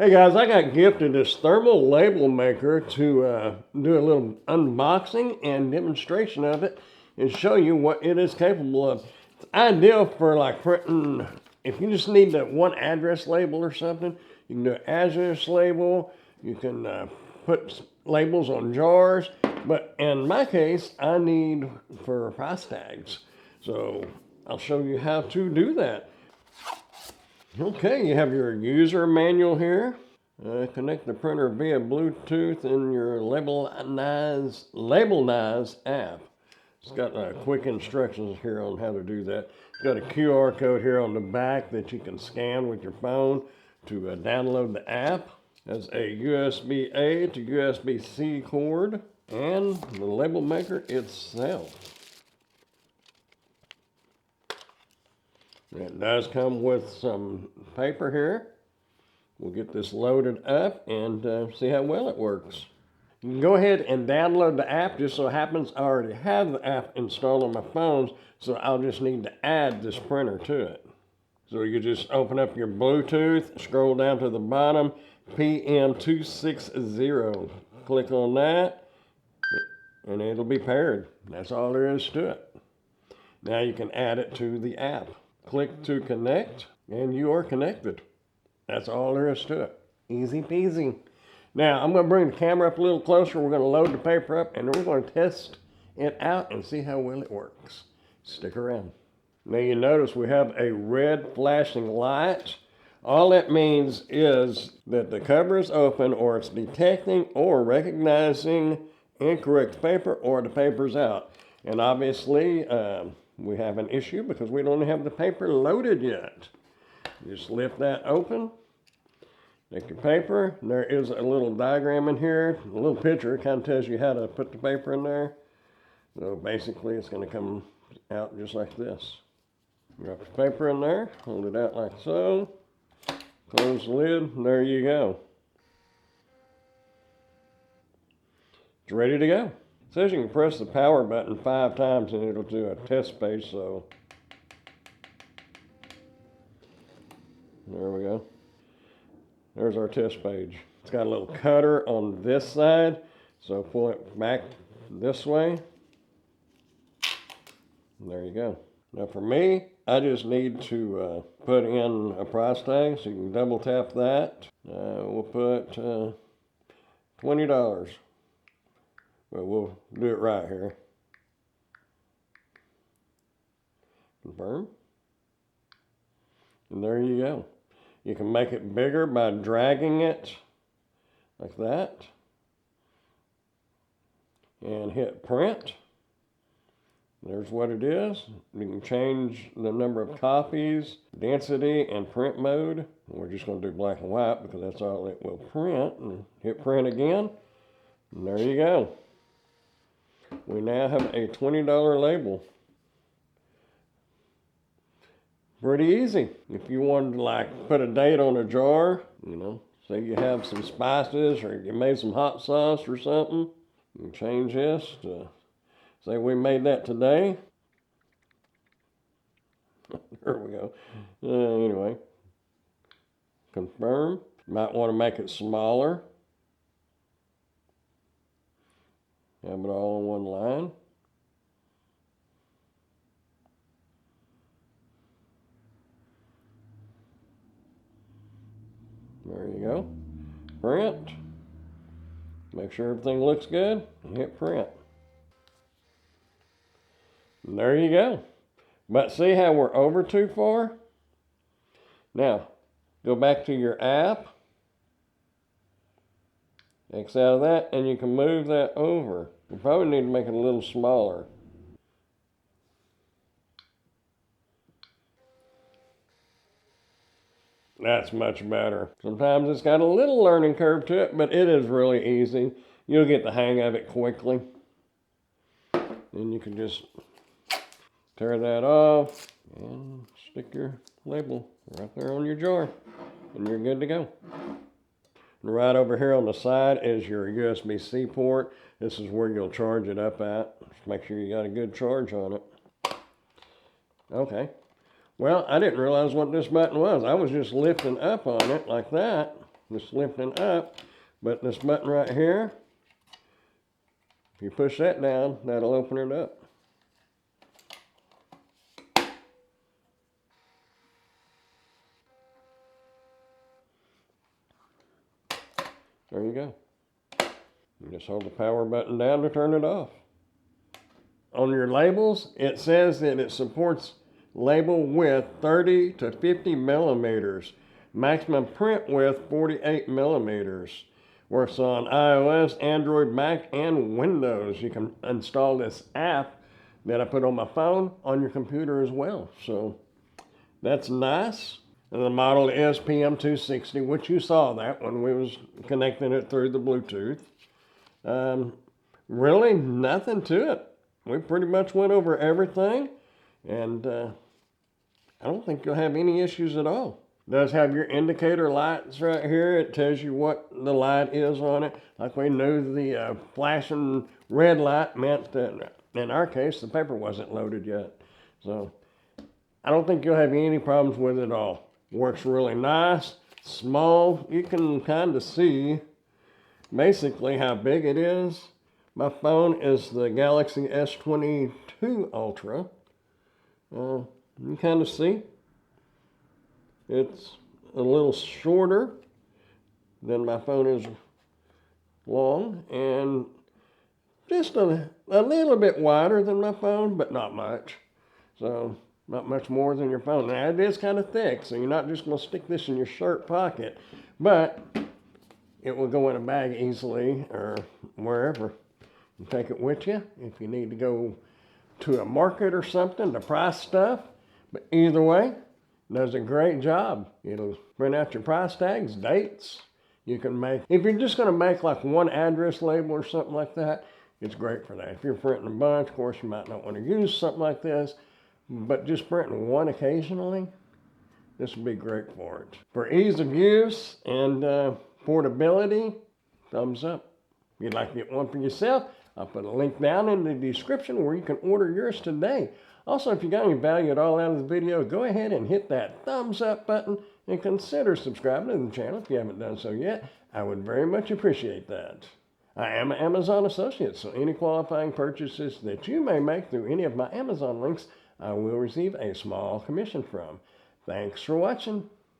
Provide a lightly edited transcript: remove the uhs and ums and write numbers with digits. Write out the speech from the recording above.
Hey guys, I got gifted this thermal label maker to do a little unboxing and demonstration of it and show you what it is capable of. It's ideal for like printing, if you just need that one address label or something, you can do an address label, you can put labels on jars, but in my case, I need for price tags. So I'll show you how to do that. Okay, you have your user manual here. Connect the printer via Bluetooth in your Labelnize app. It's got quick instructions here on how to do that. It's got a QR code here on the back that you can scan with your phone to download the app. There's a USB-A to USB-C cord and the label maker itself. It does come with some paper here. We'll get this loaded up and see how well it works. You can go ahead and download the app. Just so happens I already have the app installed on my phones, so I'll just need to add this printer to it. So you just open up your Bluetooth, scroll down to the bottom, PM260. Click on that, and it'll be paired. That's all there is to it. Now you can add it to the app. Click to connect, and you are connected. That's all there is to it. Easy peasy. Now, I'm going to bring the camera up a little closer. We're going to load the paper up, and we're going to test it out and see how well it works. Stick around. Now, you notice we have a red flashing light. All that means is that the cover is open, or it's detecting or recognizing incorrect paper, or the paper's out. And obviously, we have an issue because we don't have the paper loaded yet. Just lift that open. Take your paper. There is a little diagram in here, a little picture. It kind of tells you how to put the paper in there. So basically, it's going to come out just like this. Drop the paper in there, hold it out like so. Close the lid, and there you go. It's ready to go. It says you can press the power button 5 times and it'll do a test page, so there we go. There's our test page. It's got a little cutter on this side, so pull it back this way. And there you go. Now for me, I just need to put in a price tag, so you can double tap that. We'll put $20. But we'll do it right here. Confirm. And there you go. You can make it bigger by dragging it like that. And hit print. There's what it is. You can change the number of copies, density, and print mode. We're just going to do black and white because that's all it will print. And hit print again. And there you go. We now have a $20 label. Pretty easy. If you wanted to like put a date on a jar, you know, say you have some spices or you made some hot sauce or something, you can change this to say we made that today. There we go. Anyway, confirm. Might want to make it smaller. Have it all in one line. There you go. Print. Make sure everything looks good and hit print. And there you go. But see how we're over too far? Now, go back to your app. X out of that, and you can move that over. You probably need to make it a little smaller. That's much better. Sometimes it's got a little learning curve to it, but it is really easy. You'll get the hang of it quickly. Then you can just tear that off and stick your label right there on your jar, and you're good to go. And right over here on the side is your USB-C port. This is where you'll charge it up at. Just make sure you got a good charge on it. Okay. Well, I didn't realize what this button was. I was just lifting up on it like that. just lifting up. But this button right here, if you push that down, that'll open it up. There you go. You just hold the power button down to turn it off. On your labels, it says that it supports label width 30 to 50 millimeters. Maximum print width 48 millimeters. Works on iOS, Android, Mac, and Windows. You can install this app that I put on my phone on your computer as well. So that's nice. And the model is PM260, which you saw that when we was connecting it through the Bluetooth. Really nothing to it. We pretty much went over everything, and I don't think you'll have any issues at all. It does have your indicator lights right here. It tells you what the light is on it. Like we knew the flashing red light meant that, in our case, the paper wasn't loaded yet. So I don't think you'll have any problems with it at all. Works really nice, small. You can kind of see basically how big it is. My phone is the Galaxy S22 Ultra. You can kind of see it's a little shorter than my phone is long, and just a little bit wider than my phone, but not much. So not much more than your phone. Now it is kind of thick, so you're not just going to stick this in your shirt pocket, but it will go in a bag easily or wherever. You take it with you if you need to go to a market or something to price stuff. But either way, it does a great job. It'll print out your price tags, dates. You can make, if you're just going to make like one address label or something like that, it's great for that. If you're printing a bunch, of course, you might not want to use something like this, but just printing one occasionally, this would be great for it. For ease of use and portability, thumbs up. If you'd like to get one for yourself, I'll put a link down in the description where you can order yours today. Also, if you got any value at all out of the video, go ahead and hit that thumbs up button and consider subscribing to the channel if you haven't done so yet. I would very much appreciate that. I am an Amazon associate, so any qualifying purchases that you may make through any of my Amazon links, I will receive a small commission from. Thanks for watching.